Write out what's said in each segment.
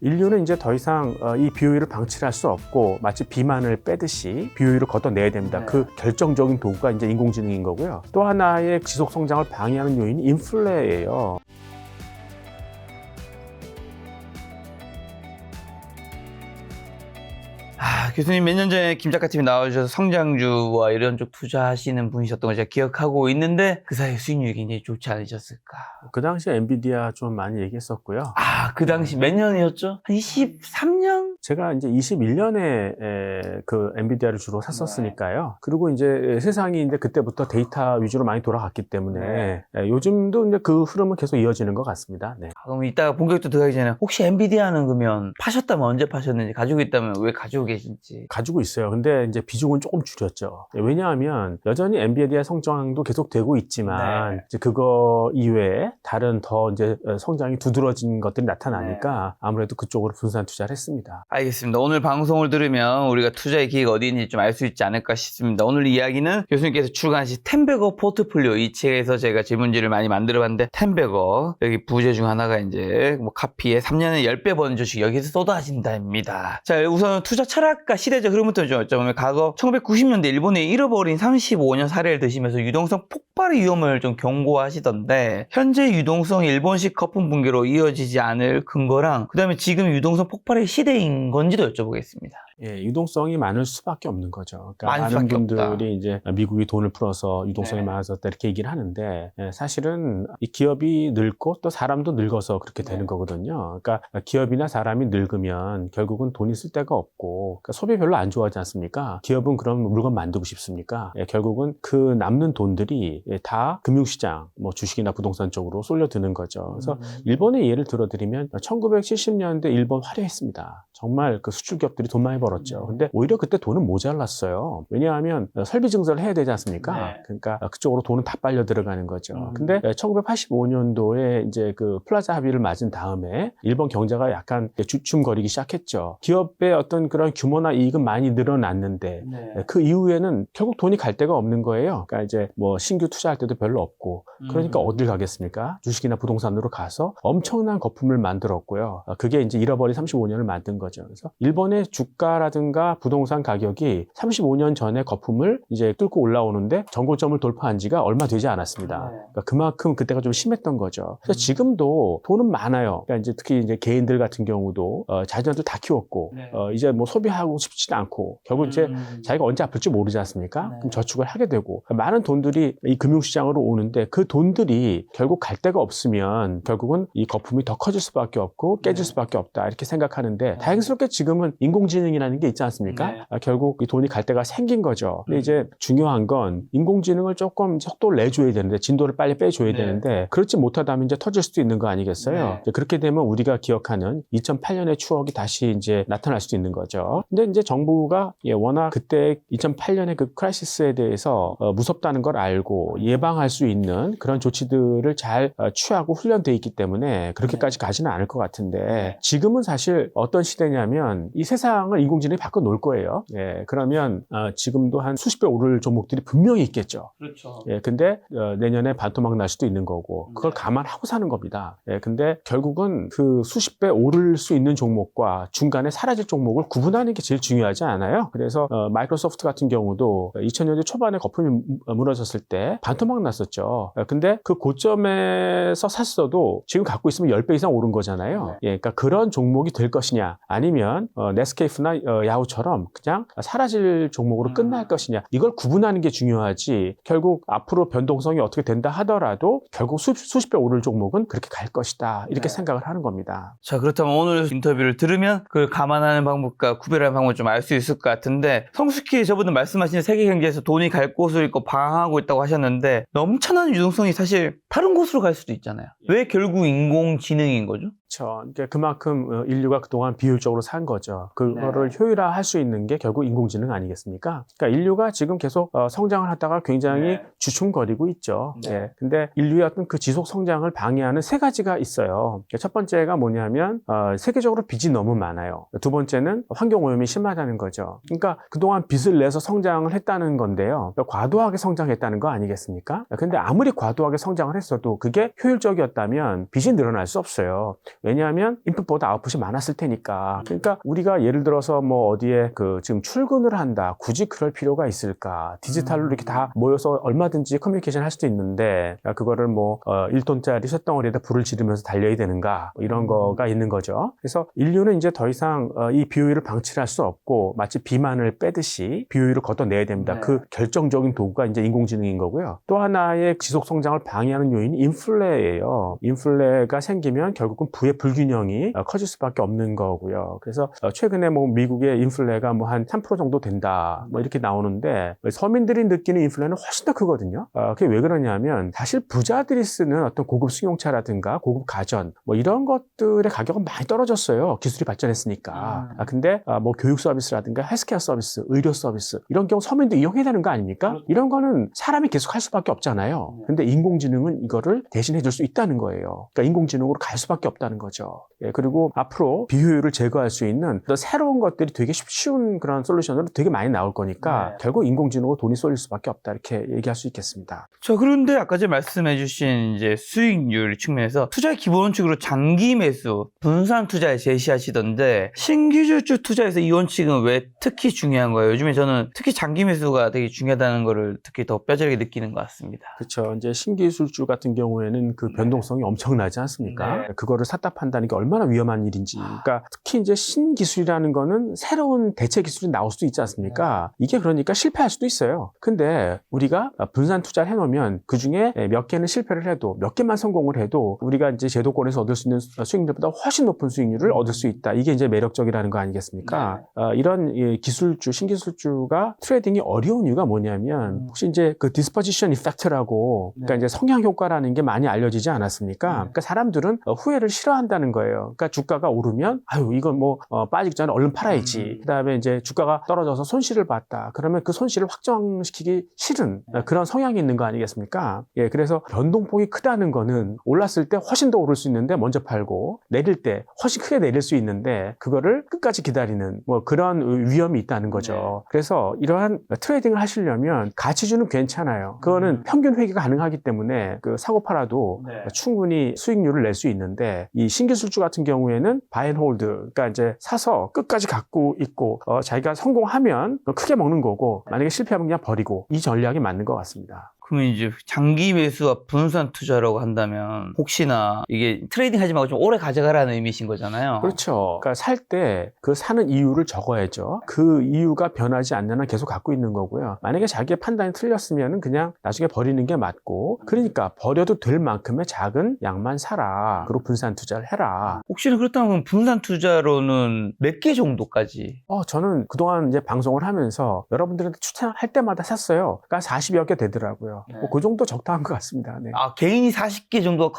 인류는 이제 더 이상 이 BOE를 방치할 수 없고 마치 비만을 빼듯이 BOE를 걷어내야 됩니다. 네. 그 결정적인 도구가 이제 인공지능인 거고요. 또 하나의 지속 성장을 방해하는 요인이 인플레예요. 교수님 몇 년 전에 김 작가팀이 나와주셔서 성장주와 이런 쪽 투자하시는 분이셨던 걸 제가 기억하고 있는데 그 사이에 수익률이 굉장히 좋지 않으셨을까? 그 당시에 엔비디아 좀 많이 얘기했었고요. 그 당시 몇 년이었죠? 한 23년? 제가 이제 21년에 그 엔비디아를 주로 샀었으니까요. 그리고 이제 세상이 이제 그때부터 데이터 위주로 많이 돌아갔기 때문에 요즘도 이제 그 흐름은 계속 이어지는 것 같습니다. 네. 그럼 이따가 본격적으로 들어가기 전에 혹시 엔비디아는 그러면 파셨다면 언제 파셨는지, 가지고 있다면 왜 가지고 계신지? 가지고 있어요. 근데 이제 비중은 조금 줄였죠. 왜냐하면 여전히 엔비디아 성장도 계속 되고 있지만 이제 그거 이외에 다른 더 이제 성장이 두드러진 것들이 나타나니까 아무래도 그쪽으로 분산 투자를 했습니다. 알겠습니다. 오늘 방송을 들으면 우리가 투자의 기회가 어디 있는지 좀 알 수 있지 않을까 싶습니다. 오늘 이야기는 교수님께서 출간하신 텐베거 포트폴리오, 이 책에서 제가 질문지를 많이 만들어 봤는데, 텐베거 여기 부제 중 하나가 이제 뭐 카피에 3년에 10배 버는 주식 여기서 쏟아진다입니다. 자, 우선 투자 철학과 시대적 흐름부터 좀 여쭤보면, 과거 1990년대 일본에 잃어버린 35년 사례를 드시면서 유동성 폭발의 위험을 좀 경고하시던데, 현재 유동성이 일본식 거품 붕괴로 이어지지 않을 근거랑 그 다음에 지금 유동성 폭발의 시대인 건지도 여쭤보겠습니다. 예, 유동성이 많을 수밖에 없는 거죠. 그러니까 많을 많은 수밖에 분들이 없다. 이제 미국이 돈을 풀어서 유동성이 많아졌다 이렇게 얘기를 하는데, 사실은 이 기업이 늙고 또 사람도 늙어서 그렇게 되는 거거든요. 그러니까 기업이나 사람이 늙으면 결국은 돈이 쓸 데가 없고, 그러니까 소비 별로 안 좋아하지 않습니까? 기업은 그런 물건 만들고 싶습니까? 결국은 그 남는 돈들이 다 금융시장, 뭐 주식이나 부동산 쪽으로 쏠려드는 거죠. 그래서 일본의 예를 들어드리면 1970년대 일본 화려했습니다. 정말 그 수출 기업들이 돈 많이 벌었죠. 근데 오히려 그때 돈은 모자랐어요. 왜냐하면 설비 증설을 해야 되지 않습니까? 그러니까 그쪽으로 돈은 다 빨려 들어가는 거죠. 근데 1985년도에 이제 그 플라자 합의를 맞은 다음에 일본 경제가 약간 주춤거리기 시작했죠. 기업의 어떤 그런 규모나 이익은 많이 늘어났는데 그 이후에는 결국 돈이 갈 데가 없는 거예요. 그러니까 이제 뭐 신규 투자할 때도 별로 없고, 그러니까 어딜 가겠습니까? 주식이나 부동산으로 가서 엄청난 거품을 만들었고요. 그게 이제 잃어버린 35년을 만든 거죠. 그래서 일본의 주가라든가 부동산 가격이 35년 전에 거품을 이제 뚫고 올라오는데 전고점을 돌파한 지가 얼마 되지 않았습니다. 그러니까 그만큼 그때가 좀 심했던 거죠. 그래서 지금도 돈은 많아요. 그러니까 이제 특히 이제 개인들 같은 경우도 자녀들 다 키웠고 이제 뭐 소비하고 싶지도 않고 결국 이제 자기가 언제 아플지 모르지 않습니까? 그럼 저축을 하게 되고, 많은 돈들이 이 금융시장으로 오는데 그 돈들이 결국 갈 데가 없으면 결국은 이 거품이 더 커질 수밖에 없고 깨질 수밖에 없다 이렇게 생각하는데, 다행스럽게 지금은 인공지능이라는 게 있지 않습니까? 결국 이 돈이 갈 데가 생긴 거죠. 근데 이제 중요한 건 인공지능을 조금 속도를 내줘야 되는데, 진도를 빨리 빼줘야 되는데, 그렇지 못하다면 이제 터질 수도 있는 거 아니겠어요? 이제 그렇게 되면 우리가 기억하는 2008년의 추억이 다시 이제 나타날 수도 있는 거죠. 근데 이제 정부가 워낙 그때 2008년의 그 크라이시스에 대해서 무섭다는 걸 알고 예방할 수 있는 그런 조치들을 잘 취하고 훈련돼 있기 때문에 그렇게까지 가지는 않을 것 같은데, 지금은 사실 어떤 시대냐면 이 세상을 인공지능이 바꿔 놓을 거예요. 그러면 지금도 한 수십 배 오를 종목들이 분명히 있겠죠. 그렇죠. 근데 내년에 반토막 날 수도 있는 거고, 그걸 감안하고 사는 겁니다. 근데 결국은 그 수십 배 오를 수 있는 종목과 중간에 사라질 종목을 구분하는 게 제일 중요하지 않아요? 그래서 마이크로소프트 같은 경우도 2000년대 초반에 거품이 무너졌을 때 반토막 났었죠. 근데 그 고점에서 샀어도 지금 갖고 있으면 10배 이상 오른 거잖아요. 그러니까 그런 종목이 될 것이냐, 아니면 네스케이프나 야후처럼 그냥 사라질 종목으로 끝날 것이냐, 이걸 구분하는 게 중요하지, 결국 앞으로 변동성이 어떻게 된다 하더라도 결국 수십 배 오를 종목은 그렇게 갈 것이다 이렇게 생각을 하는 겁니다. 자, 그렇다면 오늘 인터뷰를 들으면 그걸 감안하는 방법과 구별하는 방법을 좀 알 수 있을 것 같은데, 성숙히 저분들 말씀하신 세계 경제에서 돈이 갈 곳을 있고 방황하고 있다고 하셨는데, 넘쳐나는 유동성이 사실 다른 곳으로 갈 수도 있잖아요. 왜 결국 인공지능인 거죠? 그렇죠. 그러니까 그만큼 인류가 그동안 비효율적으로 산 거죠. 그거를 효율화할 수 있는 게 결국 인공지능 아니겠습니까? 그러니까 인류가 지금 계속 성장을 하다가 굉장히 주춤거리고 있죠. 근데 인류의 어떤 그 지속 성장을 방해하는 세 가지가 있어요. 첫 번째가 뭐냐면 세계적으로 빚이 너무 많아요. 두 번째는 환경오염이 심하다는 거죠. 그러니까 그동안 빚을 내서 성장을 했다는 건데요. 그러니까 과도하게 성장했다는 거 아니겠습니까? 근데 아무리 과도하게 성장을 했어도 그게 효율적이었다면 빚이 늘어날 수 없어요. 왜냐하면 인풋보다 아웃풋이 많았을 테니까. 그러니까 우리가 예를 들어서 뭐 어디에 그 지금 출근을 한다. 굳이 그럴 필요가 있을까? 디지털로 이렇게 다 모여서 얼마든지 커뮤니케이션 할 수도 있는데 그거를 뭐 1톤짜리 쇳덩어리에다 불을 지르면서 달려야 되는가? 뭐 이런 거가 있는 거죠. 그래서 인류는 이제 더 이상 이 비효율을 방치할 수 없고 마치 비만을 빼듯이 비효율을 걷어내야 됩니다. 네. 그 결정적인 도구가 이제 인공지능인 거고요. 또 하나의 지속 성장을 방해하는 요인이 인플레예요. 인플레가 생기면 결국은 부의 불균형이 커질 수밖에 없는 거고요. 그래서 최근에 뭐 미국의 인플레가 뭐 한 3% 정도 된다. 뭐 이렇게 나오는데 서민들이 느끼는 인플레는 훨씬 더 크거든요. 그게 왜 그러냐면 사실 부자들이 쓰는 어떤 고급 승용차라든가 고급 가전 뭐 이런 것들의 가격은 많이 떨어졌어요. 기술이 발전했으니까. 근데 뭐 교육 서비스라든가 헬스케어 서비스, 의료 서비스 이런 경우 서민도 이용해야 되는 거 아닙니까? 이런 거는 사람이 계속 할 수밖에 없잖아요. 근데 인공지능은 이거를 대신해 줄 수 있다는 거예요. 그러니까 인공지능으로 갈 수밖에 없다는 거죠. 예, 그리고 앞으로 비효율을 제거할 수 있는 더 새로운 것들이 되게 쉬운 그런 솔루션으로 되게 많이 나올 거니까 결국 인공지능으로 돈이 쏠릴 수밖에 없다 이렇게 얘기할 수 있겠습니다. 자, 그런데 아까 전에 말씀해주신 이제 수익률 측면에서 투자의 기본 원칙으로 장기 매수, 분산 투자에 제시하시던데 신규주주 투자에서 이 원칙은 왜 특히 중요한 거예요? 요즘에 저는 특히 장기 매수가 되게 중요하다는 거를 특히 더 뼈저리게 느끼는 것 같습니다. 그렇죠. 이제 신기술주 같은 경우에는 그 변동성이 엄청나지 않습니까? 그거를 샀다 판다는 게 얼마나 위험한 일인지. 그러니까 특히 이제 신기술이라는 거는 새로운 대체 기술이 나올 수도 있지 않습니까? 이게 그러니까 실패할 수도 있어요. 근데 우리가 분산 투자를 해놓으면 그 중에 몇 개는 실패를 해도 몇 개만 성공을 해도 우리가 이제 제도권에서 얻을 수 있는 수익률보다 훨씬 높은 수익률을 얻을 수 있다. 이게 이제 매력적이라는 거 아니겠습니까? 이런 기술주, 신기술주가 트레이딩이 어려운 이유가 뭐냐면 혹시 이제 그 디스포지션 이펙트라고 그러니까 이제 성향 효과라는 게 많이 알려지지 않았습니까? 그러니까 사람들은 후회를 싫어한다는 거예요. 그러니까 주가가 오르면 아유 이건 뭐 빠지기 전에 얼른 팔아야지. 그다음에 이제 주가가 떨어져서 손실을 봤다. 그러면 그 손실을 확정시키기 싫은 그런 성향이 있는 거 아니겠습니까? 예, 그래서 변동폭이 크다는 거는 올랐을 때 훨씬 더 오를 수 있는데 먼저 팔고 내릴 때 훨씬 크게 내릴 수 있는데 그거를 끝까지 기다리는 뭐 그런 위험이 있다는 거죠. 그래서 이러한 트레이딩을 하시려면 가치주는 괜찮아요. 그거는 평균 회귀가 가능하기 때문에 그 사고 팔아도 충분히 수익률을 낼 수 있는데 이 신기술주 같은 경우에는 바이 앤 홀드, 그러니까 이제 사서 끝까지 갖고 있고 자기가 성공하면 크게 먹는 거고 만약에 실패하면 그냥 버리고 이 전략이 맞는 것 같습니다. 그러면 이제 장기 매수와 분산 투자라고 한다면 혹시나 이게 트레이딩 하지 말고 좀 오래 가져가라는 의미신 거잖아요. 그렇죠. 그러니까 살 때 그 사는 이유를 적어야죠. 그 이유가 변하지 않는 한 계속 갖고 있는 거고요. 만약에 자기의 판단이 틀렸으면 그냥 나중에 버리는 게 맞고 그러니까 버려도 될 만큼의 작은 양만 사라. 그리고 분산 투자를 해라. 혹시나 그렇다면 분산 투자로는 몇 개 정도까지? 저는 그동안 이제 방송을 하면서 여러분들한테 추천할 때마다 샀어요. 그러니까 40여 개 되더라고요. 뭐그 정도 적당한 것 같습니다. 네. 아, 개인이 40개 정도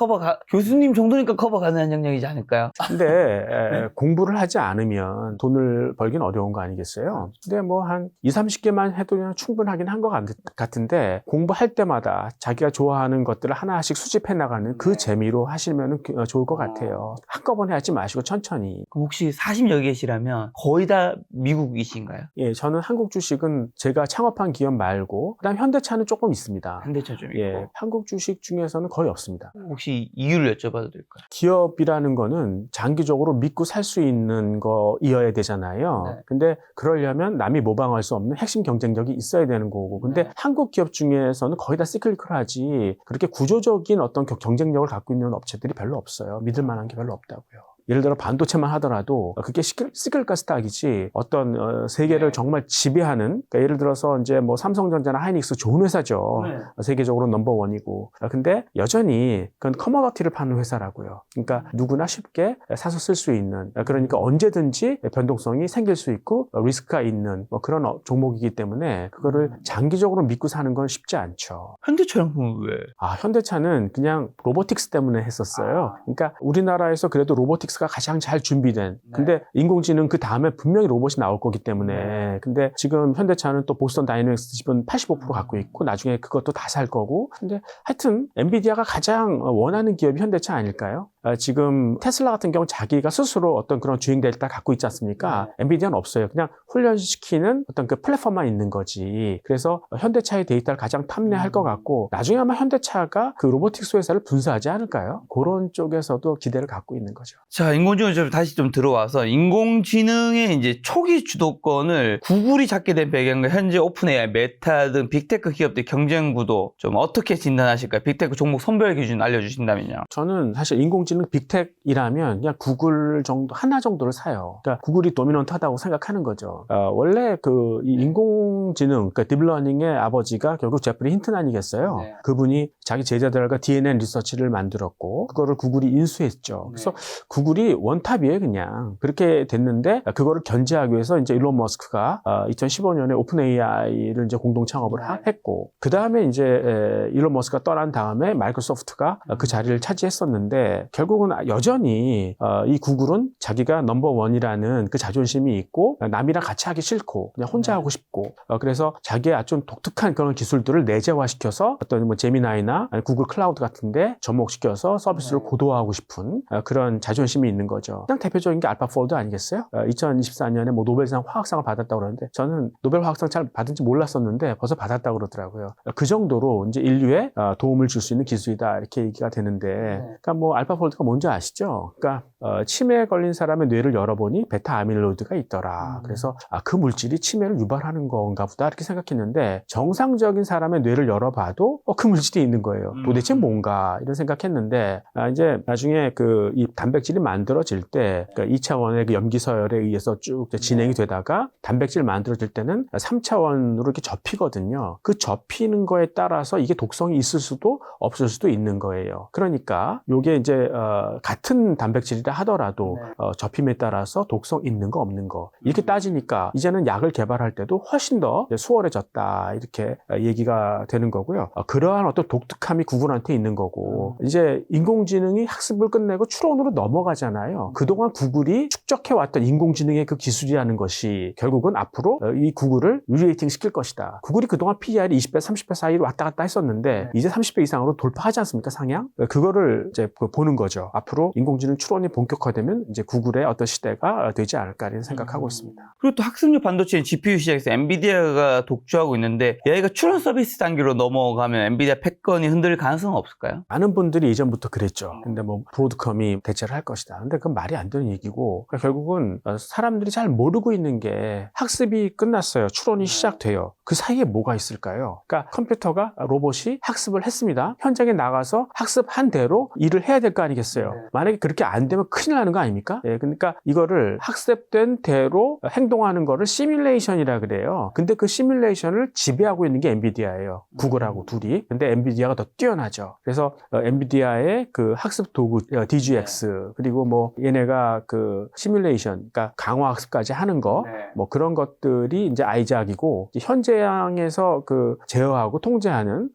교수님 정도니까 커버 가능한 영역이지 않을까요? 근데 공부를 하지 않으면 돈을 벌긴 어려운 거 아니겠어요? 근데 뭐 한 20-30개만 해도 그냥 충분하긴 한 것 같은데 공부할 때마다 자기가 좋아하는 것들을 하나씩 수집해 나가는 그 재미로 하시면 좋을 것 같아요. 한꺼번에 하지 마시고 천천히. 그럼 혹시 40여 개시라면 거의 다 미국이신가요? 예, 저는 한국 주식은 제가 창업한 기업 말고 그다음 현대차는 조금 있습니다. 현대차 좀 있고. 예, 한국 주식 중에서는 거의 없습니다. 혹시 이유를 여쭤봐도 될까요? 기업이라는 거는 장기적으로 믿고 살 수 있는 거이어야 되잖아요. 근데 그러려면 남이 모방할 수 없는 핵심 경쟁력이 있어야 되는 거고. 근데 한국 기업 중에서는 거의 다 시클리컬하지 그렇게 구조적인 어떤 경쟁력을 갖고 있는 업체들이 별로 없어요. 믿을 만한 게 별로 없다고요. 예를 들어 반도체만 하더라도 그게 시끌가 스탁이지 어떤 세계를 정말 지배하는 그러니까 예를 들어서 이제 뭐 삼성전자나 하이닉스 좋은 회사죠. 세계적으로 넘버원이고 근데 여전히 그건 커머더티를 파는 회사라고요. 그러니까 누구나 쉽게 사서 쓸 수 있는 그러니까 언제든지 변동성이 생길 수 있고 리스크가 있는 뭐 그런 종목이기 때문에 그거를 장기적으로 믿고 사는 건 쉽지 않죠. 현대차는 그럼 왜? 현대차는 그냥 로보틱스 때문에 했었어요. 그러니까 우리나라에서 그래도 로보틱스 가 가장 잘 준비된. 근데 인공지능 그 다음에 분명히 로봇이 나올 거기 때문에. 근데 지금 현대차는 또 보스턴 다이내믹스 지분 85% 갖고 있고 나중에 그것도 다 살 거고. 근데 하여튼 엔비디아가 가장 원하는 기업이 현대차 아닐까요? 지금 테슬라 같은 경우 자기가 스스로 어떤 그런 주행 데이터를 갖고 있지 않습니까? 엔비디아는 없어요. 그냥 훈련시키는 어떤 그 플랫폼만 있는 거지. 그래서 현대차의 데이터를 가장 탐내할 것 같고 나중에 아마 현대차가 그 로보틱스 회사를 분사하지 않을까요? 그런 쪽에서도 기대를 갖고 있는 거죠. 자, 인공지능 좀 다시 좀 들어와서 인공지능의 이제 초기 주도권을 구글이 잡게 된 배경과 현재 오픈AI, 메타 등 빅테크 기업들 경쟁 구도 좀 어떻게 진단하실까요? 빅테크 종목 선별 기준 알려주신다면요. 저는 사실 인공지능 빅텍이라면 그냥 구글 정도 하나 정도를 사요. 그러니까 구글이 도미넌트하다고 생각하는 거죠. 원래 이 인공지능, 그러니까 딥러닝의 아버지가 결국 제프리 힌튼 아니겠어요? 네. 그분이 자기 제자들과 DNA 리서치를 만들었고 그거를 구글이 인수했죠. 그래서 구글이 원탑이에요, 그냥. 그렇게 됐는데 그거를 견제하기 위해서 이제 일론 머스크가 2015년에 오픈AI를 이제 공동 창업을 했고 그 다음에 이제 일론 머스크가 떠난 다음에 마이크로소프트가 그 자리를 차지했었는데 결국은 여전히 이 구글은 자기가 넘버원이라는 그 자존심이 있고 남이랑 같이 하기 싫고 그냥 혼자 하고 싶고 그래서 자기의 아주 좀 독특한 그런 기술들을 내재화시켜서 어떤 뭐 제미나이나 구글 클라우드 같은데 접목시켜서 서비스를 고도화하고 싶은 그런 자존심이 있는 거죠. 가장 대표적인 게 알파폴드 아니겠어요? 2024년에 뭐 노벨상 화학상을 받았다고 그러는데 저는 노벨 화학상 잘 받은지 몰랐었는데 벌써 받았다고 그러더라고요. 그 정도로 이제 인류에 도움을 줄 수 있는 기술이다 이렇게 얘기가 되는데 그러니까 뭐 알파폴드가 뭔지 아시죠? 그러니까 치매에 걸린 사람의 뇌를 열어보니 베타 아밀로이드가 있더라. 그래서 그 물질이 치매를 유발하는 건가 보다 이렇게 생각했는데 정상적인 사람의 뇌를 열어봐도 그 물질이 있는 거예요. 도대체 뭔가 이런 생각했는데 이제 나중에 이 단백질이 만들어질 때 그러니까 2차원의 그 염기서열에 의해서 쭉 진행이 되다가 단백질 만들어질 때는 3차원으로 이렇게 접히거든요. 그 접히는 거에 따라서 이게 독성이 있을 수도 없을 수도 있는 거예요. 그러니까 이게 이제 같은 단백질이라 하더라도 접힘에 따라서 독성 있는 거 없는 거 이렇게 따지니까 이제는 약을 개발할 때도 훨씬 더 수월해졌다 이렇게 얘기가 되는 거고요. 그러한 어떤 독특함이 구글한테 있는 거고 이제 인공지능이 학습을 끝내고 추론으로 넘어가잖아요. 그동안 구글이 축적해왔던 인공지능의 그 기술이라는 것이 결국은 앞으로 이 구글을 리레이팅 시킬 것이다. 구글이 그동안 PER이 20배, 30배 사이로 왔다 갔다 했었는데 이제 30배 이상으로 돌파하지 않습니까? 상향? 그거를 이제 보는 거죠. 앞으로 인공지능 추론이 본격화되면 이제 구글의 어떤 시대가 되지 않을까 이런 생각하고 있습니다. 그리고 또 학습용 반도체인 GPU 시장에서 엔비디아가 독주하고 있는데 얘가 추론 서비스 단계로 넘어가면 엔비디아 패권이 흔들릴 가능성은 없을까요? 많은 분들이 이전부터 그랬죠. 근데 뭐 브로드컴이 대체를 할 것이다. 근데 그건 말이 안 되는 얘기고 그러니까 결국은 사람들이 잘 모르고 있는 게 학습이 끝났어요. 추론이 시작돼요. 그 사이에 뭐가 있을까요? 그러니까 컴퓨터가 로봇이 학습을 했습니다. 현장에 나가서 학습한 대로 일을 해야 될 거 아니겠어요. 만약에 그렇게 안 되면 큰일 나는 거 아닙니까? 그러니까 이거를 학습된 대로 행동하는 거를 시뮬레이션이라 그래요. 근데 그 시뮬레이션을 지배하고 있는 게 엔비디아예요. 구글하고 둘이. 근데 엔비디아가 더 뛰어나죠. 그래서 엔비디아의 그 학습 도구 DGX 그리고 뭐 얘네가 그 시뮬레이션 그러니까 강화 학습까지 하는 거 뭐 그런 것들이 이제 아이작이고 현재양에서 그 제어하고 통제하는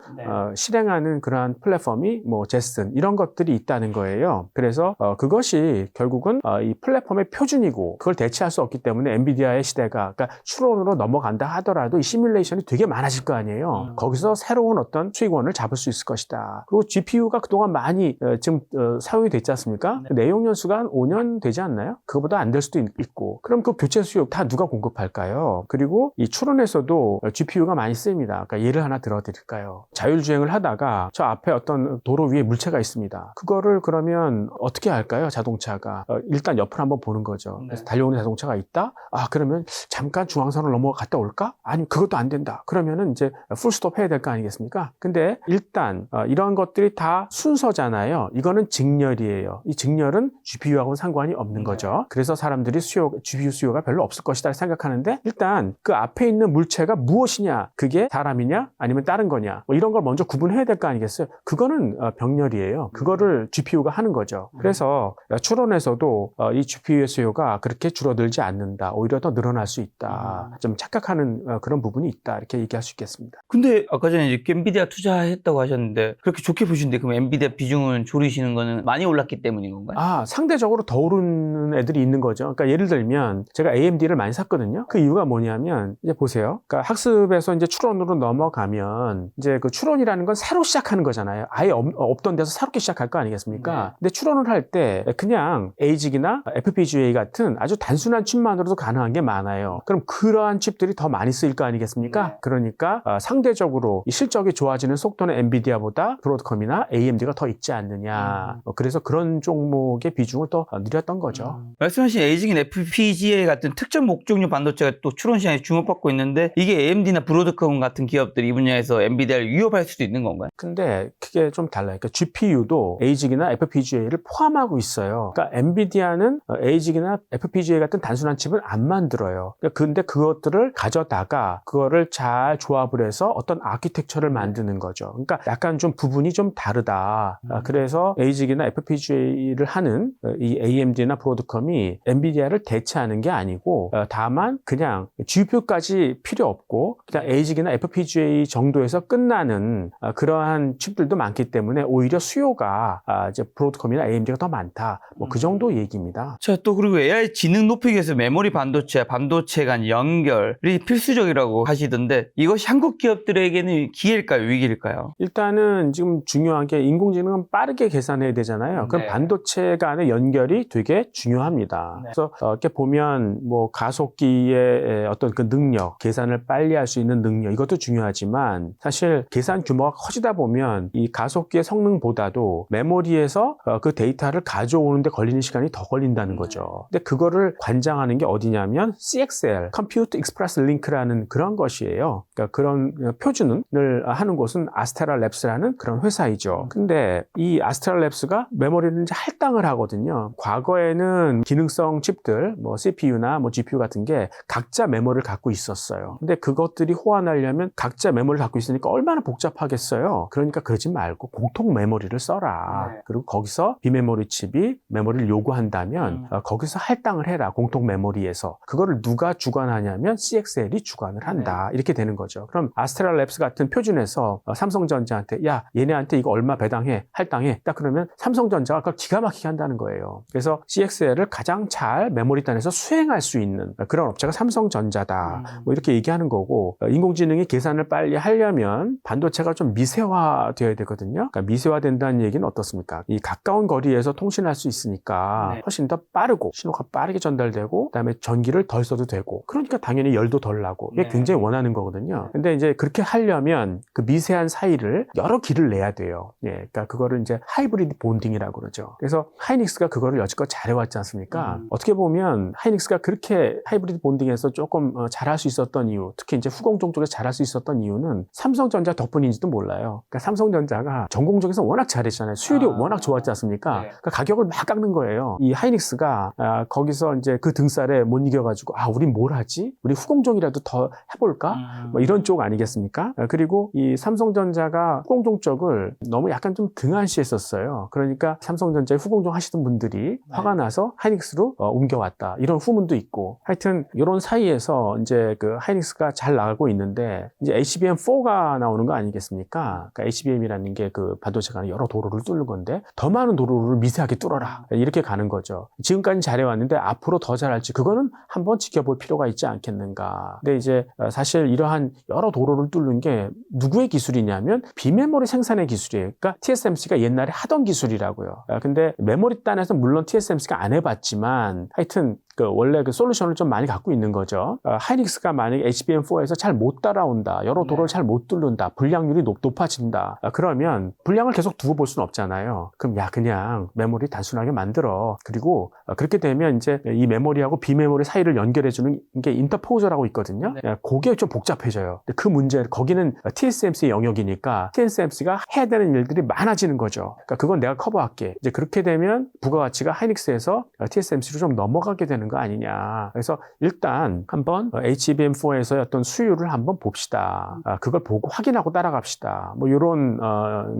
실행하는 그러한 플랫폼이 뭐 제슨 이런 것들이 있다는 거예요. 그래서 그것이 결국은 이 플랫폼의 표준이고 그걸 대체할 수 없기 때문에 엔비디아의 시대가 그러니까 추론으로 넘어간다 하더라도 이 시뮬레이션이 되게 많아질 거 아니에요. 거기서 새로운 어떤 수익원을 잡을 수 있을 것이다. 그리고 GPU가 그동안 많이 지금 사용이 됐지 않습니까? 내용 연수가 한 5년 되지 않나요? 그거보다 안 될 수도 있고 그럼 그 교체 수요 다 누가 공급할까요? 그리고 이 추론에서도 GPU가 많이 쓰입니다. 그러니까 예를 하나 들어드릴까요? 자율주행을 하다가 저 앞에 어떤 도로 위에 물체가 있습니다. 그거를 그러면 어떻게 할까요? 자동차가 일단 옆을 한번 보는 거죠. 그래서 달려오는 자동차가 있다? 그러면 잠깐 중앙선을 넘어갔다 올까? 아니면 그것도 안 된다. 그러면은 이제 풀스톱 해야 될 거 아니겠습니까? 근데 일단 이런 것들이 다 순서잖아요. 이거는 직렬이에요. 이 직렬은 GPU하고는 상관이 없는 거죠. 그래서 사람들이 GPU 수요가 별로 없을 것이다 생각하는데 일단 그 앞에 있는 물체가 무엇이냐? 그게 사람이냐? 아니면 다른 거냐? 뭐 이런 걸 먼저 구분해야 될 거 아니겠어요? 그거는 병렬이에요. 그거를 GPU가 하는 거죠. 그래서 추론에서도 이 GPU의 수요가 그렇게 줄어들지 않는다. 오히려 더 늘어날 수 있다. 좀 착각하는 그런 부분이 있다. 이렇게 얘기할 수 있겠습니다. 근데 아까 전에 이제 엔비디아 투자했다고 하셨는데 그렇게 좋게 보시는데 그럼 엔비디아 비중을 줄이시는 거는 많이 올랐기 때문인 건가요? 상대적으로 더 오르는 애들이 있는 거죠. 그러니까 예를 들면 제가 AMD를 많이 샀거든요. 그 이유가 뭐냐면 이제 보세요. 그러니까 학습에서 이제 추론으로 넘어가면 이제 그 추론이라는 건 새로 시작하는 거잖아요. 아예 없던 데서 새롭게 시작할 거 아니겠습니까? 아니겠습니까? 근데 추론을 할 때 그냥 ASIC이나 FPGA 같은 아주 단순한 칩만으로도 가능한 게 많아요. 그럼 그러한 칩들이 더 많이 쓰일 거 아니겠습니까? 그러니까 상대적으로 이 실적이 좋아지는 속도는 엔비디아보다 브로드컴이나 AMD가 더 있지 않느냐. 그래서 그런 종목의 비중을 더 늘렸던 거죠. 말씀하신 ASIC이나 FPGA 같은 특정 목적류 반도체가 또 추론 시장에 주목받고 있는데 이게 AMD나 브로드컴 같은 기업들이 이 분야에서 엔비디아를 위협할 수도 있는 건가요? 근데 그게 좀 달라요. 그러니까 GPU도 ASIC이나 FPGA를 포함하고 있어요. 그러니까 엔비디아는 ASIC이나 FPGA 같은 단순한 칩은 안 만들어요. 근데 그것들을 가져다가 그거를 잘 조합을 해서 어떤 아키텍처를 만드는 거죠. 그러니까 약간 좀 부분이 좀 다르다. 그래서 ASIC이나 FPGA를 하는 이 AMD나 브로드컴이 엔비디아를 대체하는 게 아니고 다만 그냥 GPU까지 필요 없고 그냥 ASIC이나 FPGA 정도에서 끝나는 그러한 칩들도 많기 때문에 오히려 수요가 이제 브로드컴이나 AMD가 더 많다. 뭐 그 정도 얘기입니다. 자, 또 그리고 AI 지능 높이기 위해서 메모리 반도체와 반도체 간 연결이 필수적이라고 하시던데 이것이 한국 기업들에게는 기회일까요? 위기일까요? 일단은 지금 중요한 게 인공지능은 빠르게 계산해야 되잖아요. 그럼 네. 반도체 간의 연결이 되게 중요합니다. 그래서 이렇게 보면 뭐 가속기의 어떤 그 능력, 계산을 빨리 할 수 있는 능력 이것도 중요하지만 사실 계산 규모가 커지다 보면 이 가속기의 성능보다도 메모리에서 그 데이터를 가져오는데 걸리는 시간이 더 걸린다는 거죠. 근데 그거를 관장하는 게 어디냐면 CXL, Compute Express Link라는 그런 것이에요. 그러니까 그런 표준을 하는 곳은 아스테라 랩스라는 그런 회사이죠. 근데 이 아스테라 랩스가 메모리를 이제 할당을 하거든요. 과거에는 기능성 칩들, 뭐 CPU나 뭐 GPU 같은 게 각자 메모리를 갖고 있었어요. 근데 그것들이 호환하려면 각자 메모리를 갖고 있으니까 얼마나 복잡하겠어요. 그러니까 그러지 말고 공통 메모리를 써라. 그리고 거기서 비메모리 칩이 메모리를 요구한다면 거기서 할당을 해라. 공통 메모리에서. 그거를 누가 주관하냐면 CXL이 주관을 한다. 이렇게 되는 거죠. 그럼 아스테라 랩스 같은 표준에서 삼성전자한테 야 얘네한테 이거 얼마 배당해 할당해 딱 그러면 삼성전자가 그걸 기가 막히게 한다는 거예요. 그래서 CXL을 가장 잘 메모리단에서 수행할 수 있는 그런 업체가 삼성전자다. 뭐 이렇게 얘기하는 거고 인공지능이 계산을 빨리 하려면 반도체가 좀 미세화되어야 되거든요. 그러니까 미세화된다는 얘기는 어떻습니까? 이 가까운 거리에서 통신할 수 있으니까 훨씬 더 빠르고 신호가 빠르게 전달되고 그다음에 전기를 덜 써도 되고 그러니까 당연히 열도 덜 나고 이게 굉장히 원하는 거거든요. 근데 이제 그렇게 하려면 그 미세한 사이를 여러 길을 내야 돼요. 그러니까 그거를 이제 하이브리드 본딩이라고 그러죠. 그래서 하이닉스가 그거를 여지껏 잘해왔지 않습니까? 어떻게 보면 하이닉스가 그렇게 하이브리드 본딩에서 조금 잘할 수 있었던 이유, 특히 이제 후공정 쪽에서 잘할 수 있었던 이유는 삼성전자 덕분인지도 몰라요. 그러니까 삼성전자가 전공정에서 워낙 잘했잖아요. 수율이 워낙 좋았지 않습니까? 그러니까 가격을 막 깎는 거예요. 이 하이닉스가 거기서 이제 그 등살에 못 이겨가지고 우린 뭘 하지? 우리 후공정이라도 더 해볼까? 뭐 이런 쪽 아니겠습니까? 그리고 이 삼성전자가 후공정 쪽을 너무 약간 좀 등한시했었어요. 그러니까 삼성전자의 후공정 하시던 분들이 화가 나서 하이닉스로 옮겨왔다. 이런 후문도 있고. 하여튼 이런 사이에서 이제 그 하이닉스가 잘 나가고 있는데 이제 HBM4가 나오는 거 아니겠습니까? 그러니까 HBM이라는 게 그 반도체가 여러 도로를 뚫는 건데 더 많은 도로를 미세하게 뚫어라. 이렇게 가는 거죠. 지금까지 잘해왔는데 앞으로 더 잘할지 그거는 한번 지켜볼 필요가 있지 않겠는가. 근데 이제 사실 이러한 여러 도로를 뚫는 게 누구의 기술이냐면 비메모리 생산의 기술이에요. 그러니까 TSMC가 옛날에 하던 기술이라고요. 근데 메모리 단에서 물론 TSMC가 안 해봤지만 하여튼 원래 그 솔루션을 좀 많이 갖고 있는 거죠. 하이닉스가 만약에 HBM4에서 잘 못 따라온다. 여러 도로를 잘 못 뚫는다. 불량률이 높아진다. 그러면 불량을 계속 두고 볼 수는 없잖아요. 그럼 그냥 메모리 단순하게 만들어. 그리고 그렇게 되면 이제 이 메모리하고 비메모리 사이를 연결해주는 게 인터포저라고 있거든요. 그게 좀 복잡해져요. 그 문제, 거기는 TSMC의 영역이니까 TSMC가 해야 되는 일들이 많아지는 거죠. 그러니까 그건 내가 커버할게. 이제 그렇게 되면 부가가치가 하이닉스에서 TSMC로 좀 넘어가게 되는 거 아니냐. 그래서 일단 한번 HBM4에서의 어떤 수율을 한번 봅시다. 그걸 보고 확인하고 따라갑시다. 뭐 이런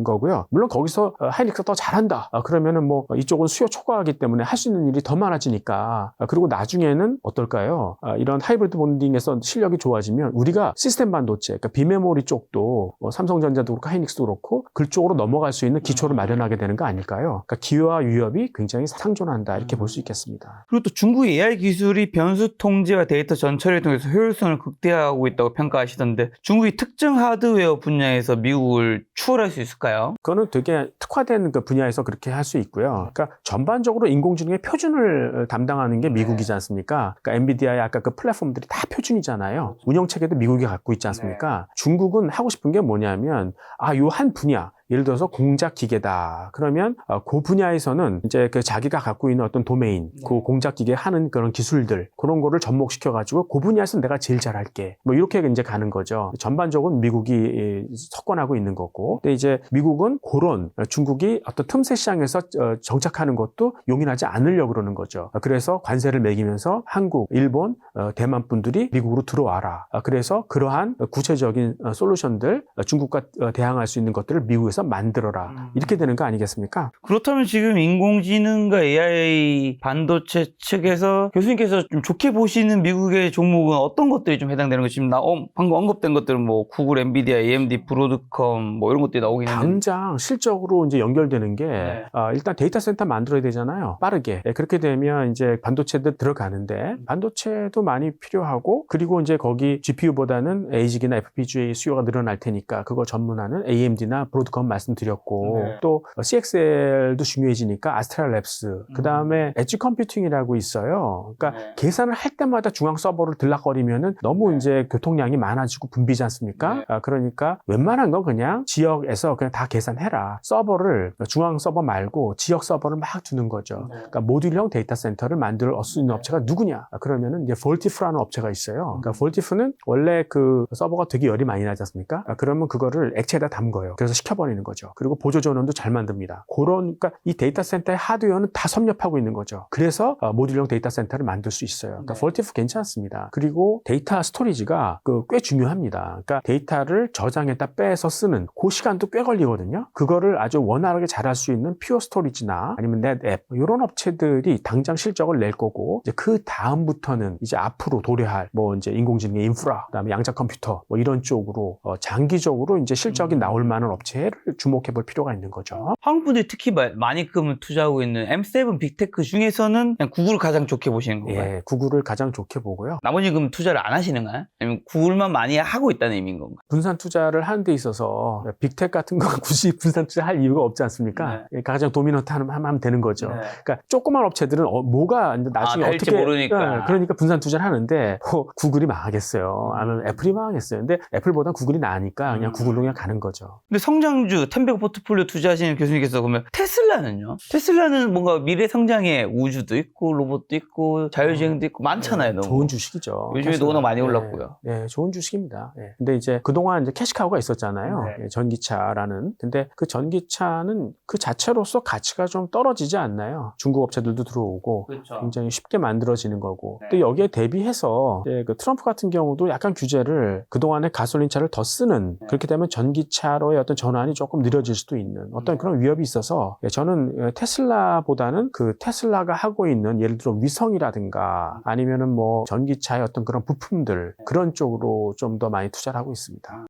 거고요. 물론 거기서 하이닉스가 더 잘한다. 그러면은 뭐 이쪽은 수요 초과하기 때문에 할 수 있는 일이 더 많아지니까. 그리고 나중에는 어떨까요? 이런 하이브리드 본딩에서 실력이 좋아지면 우리가 시스템 반도체, 그러니까 비메모리 쪽도 삼성전자도 그렇고 하이닉스도 그렇고 그쪽으로 넘어갈 수 있는 기초를 마련하게 되는 거 아닐까요? 그러니까 기회와 위협이 굉장히 상존한다. 이렇게 볼 수 있겠습니다. 그리고 또 중국의 AI 기술이 변수 통제와 데이터 전처리를 통해서 효율성을 극대화하고 있다고 평가하시던데 중국이 특정 하드웨어 분야에서 미국을 추월할 수 있을까요? 그거는 되게 특화된 그 분야 분야에서 그렇게 할 수 있고요. 그러니까 전반적으로 인공지능의 표준을 담당하는 게 미국이지 않습니까? 그러니까 엔비디아의 아까 그 플랫폼들이 다 표준이잖아요. 운영체계도 미국이 갖고 있지 않습니까? 중국은 하고 싶은 게 뭐냐면 요 한 분야, 예를 들어서 공작 기계다. 그러면 그 분야에서는 이제 그 자기가 갖고 있는 어떤 도메인, 그 공작 기계 하는 그런 기술들, 그런 거를 접목시켜 가지고 그 분야에서 내가 제일 잘할게. 뭐 이렇게 이제 가는 거죠. 전반적으로 미국이 석권하고 있는 거고. 근데 이제 미국은 그런 중국이 어떤 틈새 시장에서 정착하는 것도 용인하지 않으려고 그러는 거죠. 그래서 관세를 매기면서 한국, 일본, 대만 분들이 미국으로 들어와라. 그래서 그러한 구체적인 솔루션들, 중국과 대항할 수 있는 것들을 미국에서 만들어라. 이렇게 되는 거 아니겠습니까? 그렇다면 지금 인공지능과 AI 반도체 측에서 교수님께서 좀 좋게 보시는 미국의 종목은 어떤 것들이 좀 해당되는 거? 지금 방금 언급된 것들은 뭐 구글, 엔비디아, AMD, 브로드컴 뭐 이런 것들이 나오긴 했는데 당장 실적으로 이제 연결되는 게 일단 데이터 센터 만들어야 되잖아요. 빠르게. 그렇게 되면 이제 반도체도 들어가는데 반도체도 많이 필요하고 그리고 이제 거기 GPU보다는 ASIC이나 FPGA 수요가 늘어날 테니까 그거 전문하는 AMD나 브로드컴 말씀드렸고 또 CXL도 중요해지니까 아스트랄랩스 그 다음에 엣지 컴퓨팅이라고 있어요. 그러니까 계산을 할 때마다 중앙 서버를 들락거리면은 너무 이제 교통량이 많아지고 붐비지 않습니까? 그러니까 웬만한 건 그냥 지역에서 그냥 다 계산해라. 서버를 중앙 서버 말고 지역 서버를 막 두는 거죠. 그러니까 모듈형 데이터 센터를 만들 수 있는 업체가 누구냐? 그러면은 이제 볼티프라는 업체가 있어요. 그러니까 볼티프는 원래 그 서버가 되게 열이 많이 나지 않습니까? 그러면 그거를 액체에다 담궈요. 그래서 식혀버리는 거죠. 그리고 보조 전원도 잘 만듭니다. 그러니까 이 데이터 센터의 하드웨어는 다 섭렵하고 있는 거죠. 그래서 모듈형 데이터 센터를 만들 수 있어요. 그러니까 볼티프 괜찮습니다. 그리고 데이터 스토리지가 꽤 중요합니다. 그러니까 데이터를 저장했다 빼서 쓰는 그 시간도 꽤 걸리거든요. 그거를 아주 원활하게 잘할 수 있는 퓨어 스토리지나 아니면 넷앱 이런 업체들이 당장 실적을 낼 거고 이제 그 다음부터는 이제 앞으로 도래할 뭐 이제 인공지능의 인프라, 그다음에 양자 컴퓨터 뭐 이런 쪽으로 장기적으로 이제 실적이 나올 만한 업체를 주목해 볼 필요가 있는 거죠. 한국 분들이 특히 많이끔 투자하고 있는 M7 빅테크 중에서는 그냥 구글을 가장 좋게 보시는 건가요? 예, 구글을 가장 좋게 보고요. 나머지 그럼 투자를 안 하시는가요? 아니면 구글만 많이 하고 있다는 의미인 건가요? 분산 투자를 하는 데 있어서 빅텍 같은 거 굳이 분산 투자할 이유가 없지 않습니까? 가장 도미넌트 하면 되는 거죠. 그러니까 조그만 업체들은 뭐가 나중에 될지 어떻게 모르니까. 그러니까 분산 투자를 하는데 구글이 망하겠어요. 아니면 애플이 망하겠어요. 근데 애플보다 구글이 나으니까 그냥 구글로 그냥 가는 거죠. 근데 성장주 텐베거 포트폴리오 투자하시는 교수님께서 그러면 테슬라는요? 테슬라는 뭔가 미래 성장에 우주도 있고 로봇도 있고 자율주행도 있고 많잖아요. 너무. 좋은 주식이죠. 요즘에도 워낙 많이 올랐고요. 네, 좋은 주식입니다. 근데 이제 그동안 이제 캐시카우가 있었잖아요. 네. 전기차라는. 근데 그 전기차는 그 자체로서 가치가 좀 떨어지지 않나요? 중국 업체들도 들어오고 그렇죠. 굉장히 쉽게 만들어지는 거고. 네. 또 여기에 대비해서 이제 그 트럼프 같은 경우도 약간 규제를 그동안에 가솔린차를 더 쓰는 그렇게 되면 전기차로의 어떤 전환이 조금 느려질 수도 있는 어떤 그런 위협이 있어서 저는 테슬라보다는 그 테슬라가 하고 있는 예를 들어 위성이라든가 아니면은 뭐 전기차의 어떤 그런 부품들 그런 쪽으로 좀 더 많이 투자를 하고 있습니다.